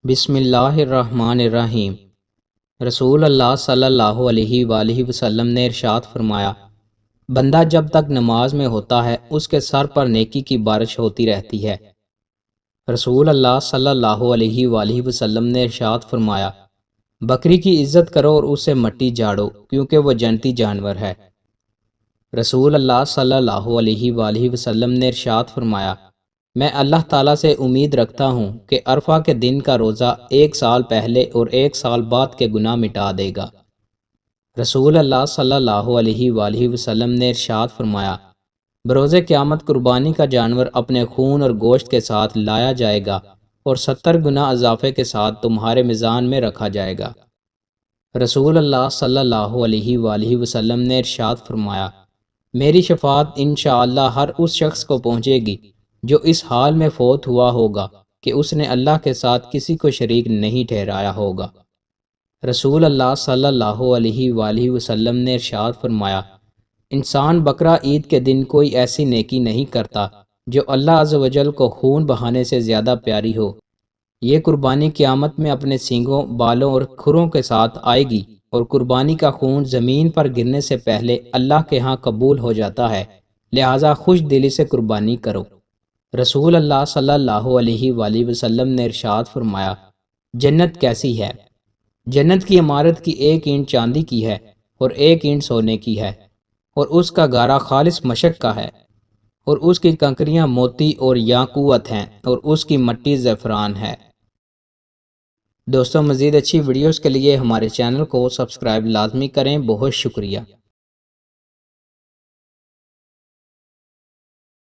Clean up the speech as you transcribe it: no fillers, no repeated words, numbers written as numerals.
بسم اللہ الرحمن الرحیم۔ رسول اللہ صلی اللہ علیہ وآلہ وسلم نے ارشاد فرمایا، بندہ جب تک نماز میں ہوتا ہے اس کے سر پر نیکی کی بارش ہوتی رہتی ہے۔ رسول اللہ صلی اللہ علیہ وآلہ وسلم نے ارشاد فرمایا، بکری کی عزت کرو اور اسے مٹی جھاڑو کیونکہ وہ جنتی جانور ہے۔ رسول اللہ صلی اللہ علیہ وآلہ وسلم نے ارشاد فرمایا، میں اللہ تعالیٰ سے امید رکھتا ہوں کہ عرفہ کے دن کا روزہ 1 سال پہلے اور 1 سال بعد کے گناہ مٹا دے گا۔ رسول اللہ صلی اللہ علیہ وآلہ وسلم نے ارشاد فرمایا، بروز قیامت قربانی کا جانور اپنے خون اور گوشت کے ساتھ لایا جائے گا اور 70 گنا اضافے کے ساتھ تمہارے میزان میں رکھا جائے گا۔ رسول اللہ صلی اللہ علیہ وآلہ وسلم نے ارشاد فرمایا، میری شفاعت انشاءاللہ ہر اس شخص کو پہنچے گی جو اس حال میں فوت ہوا ہوگا کہ اس نے اللہ کے ساتھ کسی کو شریک نہیں ٹھہرایا ہوگا۔ رسول اللہ صلی اللہ علیہ وآلہ وسلم نے ارشاد فرمایا، انسان بقرہ عید کے دن کوئی ایسی نیکی نہیں کرتا جو اللہ عز و جل کو خون بہانے سے زیادہ پیاری ہو۔ یہ قربانی قیامت میں اپنے سینگوں، بالوں اور کھروں کے ساتھ آئے گی اور قربانی کا خون زمین پر گرنے سے پہلے اللہ کے ہاں قبول ہو جاتا ہے، لہٰذا خوش دلی سے قربانی کرو۔ رسول اللہ صلی اللہ علیہ وآلہ وسلم نے ارشاد فرمایا، جنت کیسی ہے؟ جنت کی عمارت کی 1 اینٹ چاندی کی ہے اور 1 اینٹ سونے کی ہے، اور اس کا گارا خالص مشک کا ہے، اور اس کی کنکریاں موتی اور یاقوت ہیں، اور اس کی مٹی زعفران ہے۔ دوستوں، مزید اچھی ویڈیوز کے لیے ہمارے چینل کو سبسکرائب لازمی کریں۔ بہت شکریہ۔